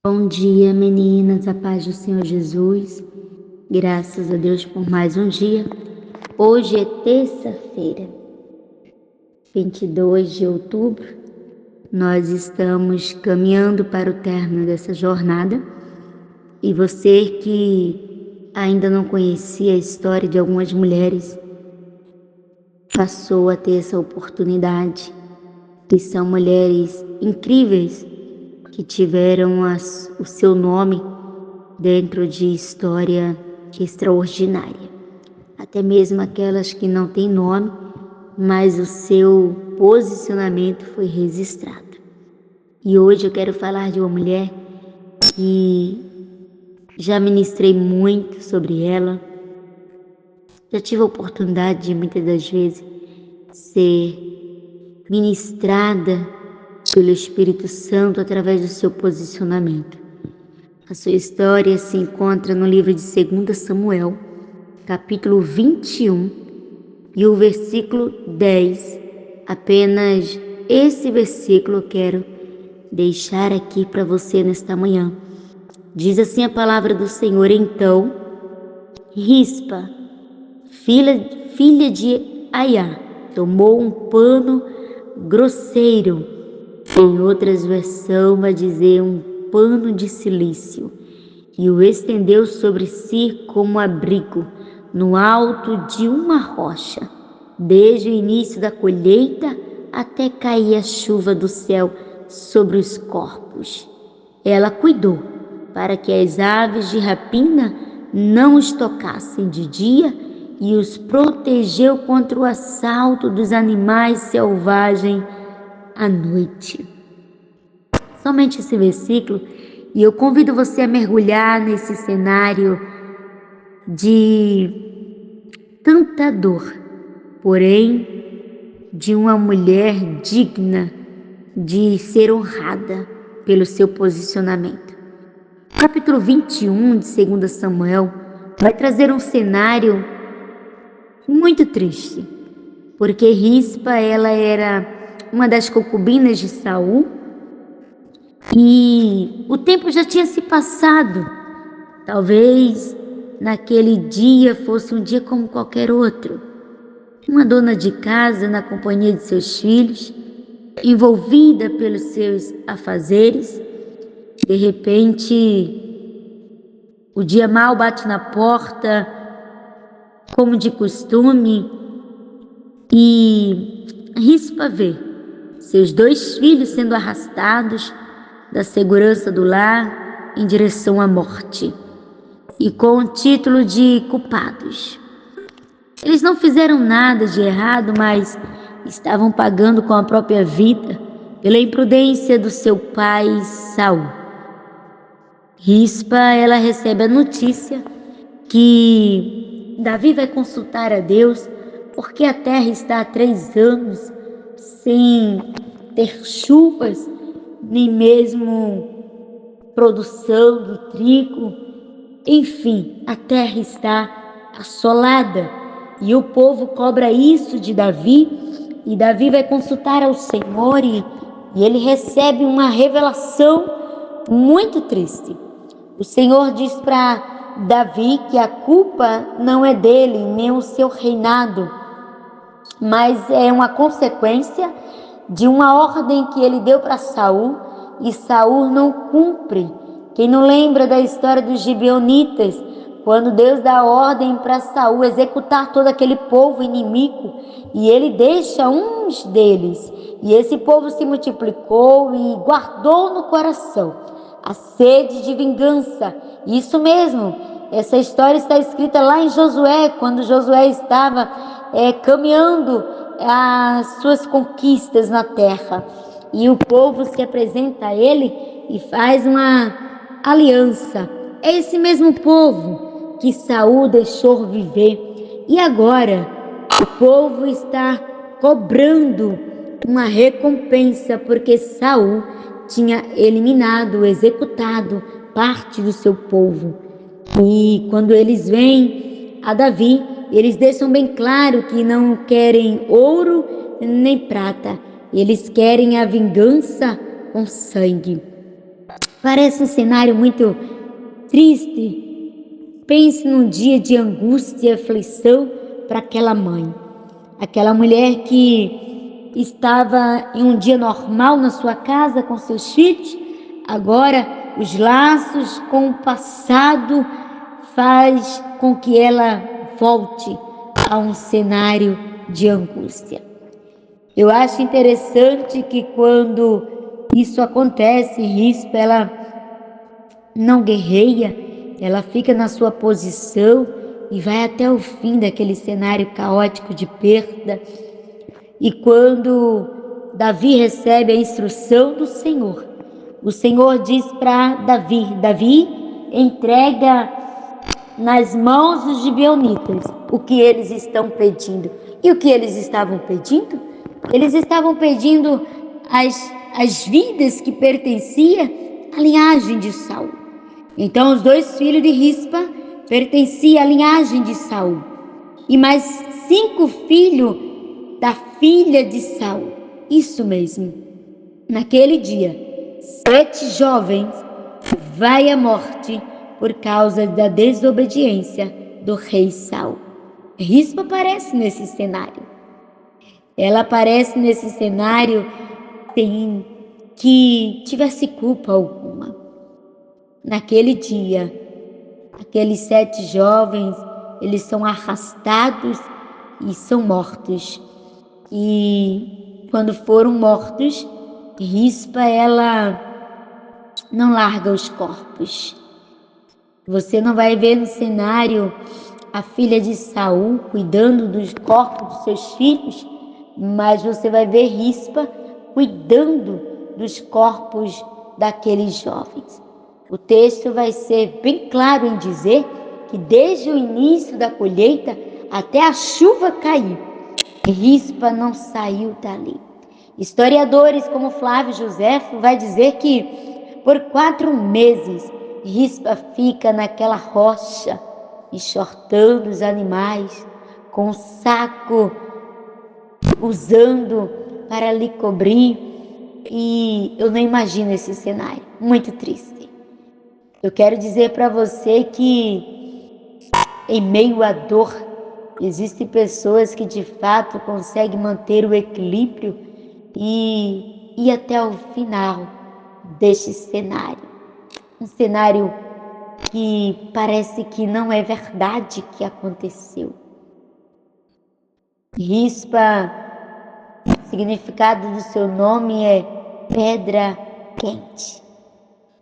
Bom dia, meninas, a paz do Senhor Jesus. Graças a Deus por mais um dia. Hoje é terça-feira, 22 de outubro. Nós estamos caminhando para o término dessa jornada. E você que ainda não conhecia a história de algumas mulheres, passou a ter essa oportunidade. E são mulheres incríveis que tiveram o seu nome dentro de história extraordinária. Até mesmo aquelas que não têm nome, mas o seu posicionamento foi registrado. E hoje eu quero falar de uma mulher que já ministrei muito sobre ela, já tive a oportunidade de muitas das vezes ser ministrada pelo Espírito Santo através do seu posicionamento. A sua história se encontra no livro de 2 Samuel, capítulo 21 e o versículo 10. Apenas esse versículo eu quero deixar aqui para você nesta manhã. Diz assim a palavra do Senhor: Então Rispa, filha de Aiá, tomou um pano grosseiro. Em outras versões vai dizer um pano de cilício, e o estendeu sobre si como abrigo no alto de uma rocha, desde o início da colheita até cair a chuva do céu sobre os corpos. Ela cuidou para que as aves de rapina não os tocassem de dia e os protegeu contra o assalto dos animais selvagens à noite. Somente esse versículo, e eu convido você a mergulhar nesse cenário de tanta dor, porém de uma mulher digna de ser honrada pelo seu posicionamento. O capítulo 21 de 2 Samuel vai trazer um cenário muito triste, porque Rispa, ela era uma das concubinas de Saul, e o tempo já tinha se passado. Talvez naquele dia fosse um dia como qualquer outro. Uma dona de casa na companhia de seus filhos, envolvida pelos seus afazeres. De repente, o dia mal bate na porta, como de costume, e Rispa vê seus 2 filhos sendo arrastados da segurança do lar em direção à morte, e com o título de culpados. Eles não fizeram nada de errado, mas estavam pagando com a própria vida pela imprudência do seu pai Saul. Rispa, ela recebe a notícia que Davi vai consultar a Deus porque a terra está há 3 anos sem ter chuvas, nem mesmo produção do trigo. Enfim, a terra está assolada e o povo cobra isso de Davi, e Davi vai consultar ao Senhor e ele recebe uma revelação muito triste. O Senhor diz para Davi que a culpa não é dele, nem o seu reinado, mas é uma consequência de uma ordem que ele deu para Saul, e Saul não cumpre. Quem não lembra da história dos gibeonitas, quando Deus dá ordem para Saul executar todo aquele povo inimigo, e ele deixa uns deles, e esse povo se multiplicou e guardou no coração a sede de vingança. Isso mesmo, essa história está escrita lá em Josué, quando Josué estava caminhando as suas conquistas na terra, e o povo se apresenta a ele e faz uma aliança. É esse mesmo povo que Saul deixou viver, e agora o povo está cobrando uma recompensa porque Saul tinha eliminado, executado parte do seu povo. E quando eles vêm a Davi, eles deixam bem claro que não querem ouro nem prata, eles querem a vingança com sangue. Parece um cenário muito triste. Pense num dia de angústia e aflição para aquela mãe. Aquela mulher que estava em um dia normal na sua casa com seus filhos, agora os laços com o passado faz com que ela volte a um cenário de angústia. Eu acho interessante que quando isso acontece, Rispa, ela não guerreia, ela fica na sua posição e vai até o fim daquele cenário caótico de perda. E quando Davi recebe a instrução do Senhor, o Senhor diz para Davi: Davi, entrega nas mãos dos gibeonitas o que eles estão pedindo. E o que eles estavam pedindo? Eles estavam pedindo as vidas que pertenciam à linhagem de Saul. Então os 2 filhos de Rispa pertenciam à linhagem de Saul. E mais 5 filhos da filha de Saul. Isso mesmo. Naquele dia, 7 jovens vai à morte por causa da desobediência do rei Saul. Rispa aparece nesse cenário. Ela aparece nesse cenário sem que tivesse culpa alguma. Naquele dia, aqueles 7 jovens, eles são arrastados e são mortos. E quando foram mortos, Rispa, ela não larga os corpos. Você não vai ver no cenário a filha de Saul cuidando dos corpos dos seus filhos, mas você vai ver Rispa cuidando dos corpos daqueles jovens. O texto vai ser bem claro em dizer que desde o início da colheita até a chuva cair, Rispa não saiu dali. Historiadores como Flávio Joséfo vai dizer que por 4 meses Rispa fica naquela rocha, enxortando os animais, com um saco usando para lhe cobrir. E eu não imagino esse cenário, muito triste. Eu quero dizer para você que em meio à dor, existem pessoas que de fato conseguem manter o equilíbrio e ir até o final deste cenário. Um cenário que parece que não é verdade que aconteceu. Rispa, o significado do seu nome é pedra quente.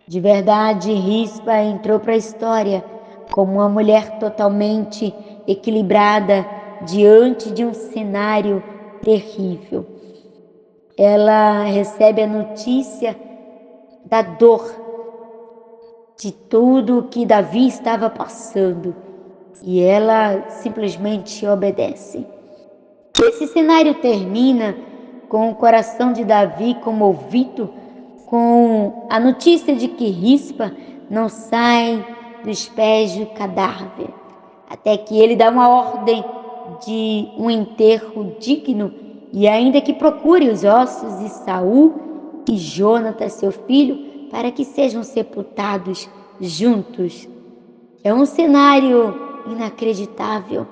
De verdade, Rispa entrou para a história como uma mulher totalmente equilibrada diante de um cenário terrível. Ela recebe a notícia da dor, de tudo que Davi estava passando, e ela simplesmente obedece. Esse cenário termina com o coração de Davi comovido com a notícia de que Rispa não sai dos pés do cadáver, até que ele dá uma ordem de um enterro digno e ainda que procure os ossos de Saul e Jonatas, seu filho, para que sejam sepultados juntos. É um cenário inacreditável.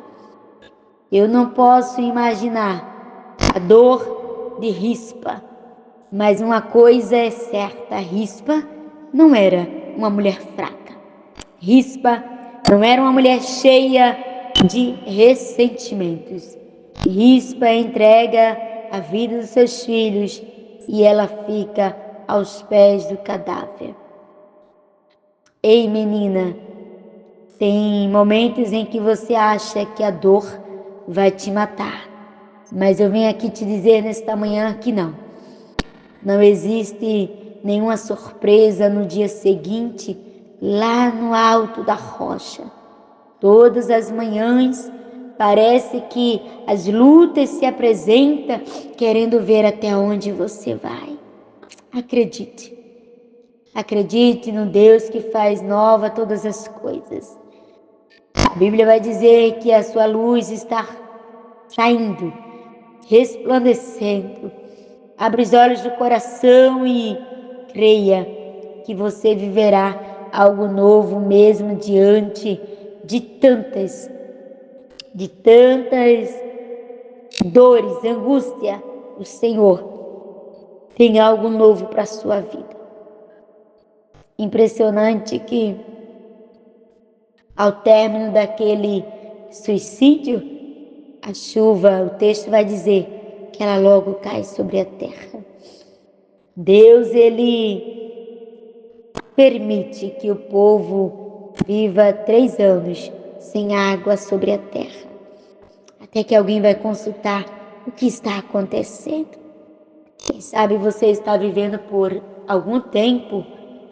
Eu não posso imaginar a dor de Rispa, mas uma coisa é certa, Rispa não era uma mulher fraca. Rispa não era uma mulher cheia de ressentimentos. Rispa entrega a vida dos seus filhos e ela fica aos pés do cadáver. Ei, menina, tem momentos em que você acha que a dor vai te matar, mas eu venho aqui te dizer nesta manhã que não. Não existe nenhuma surpresa no dia seguinte, lá no alto da rocha. Todas as manhãs parece que as lutas se apresentam querendo ver até onde você vai. Acredite. Acredite no Deus que faz nova todas as coisas. A Bíblia vai dizer que a sua luz está saindo, resplandecendo. Abre os olhos do coração e creia que você viverá algo novo mesmo diante de tantas dores, angústia. O Senhor tem algo novo para a sua vida. Impressionante que ao término daquele suicídio, a chuva, o texto vai dizer que ela logo cai sobre a terra. Deus, ele permite que o povo viva 3 anos sem água sobre a terra, até que alguém vai consultar o que está acontecendo. Quem sabe você está vivendo por algum tempo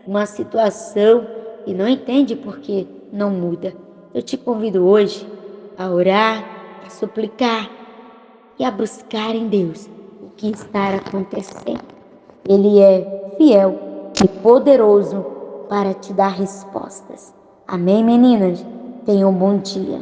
uma situação e não entende por que não muda. Eu te convido hoje a orar, a suplicar e a buscar em Deus o que está acontecendo. Ele é fiel e poderoso para te dar respostas. Amém, meninas? Tenham um bom dia.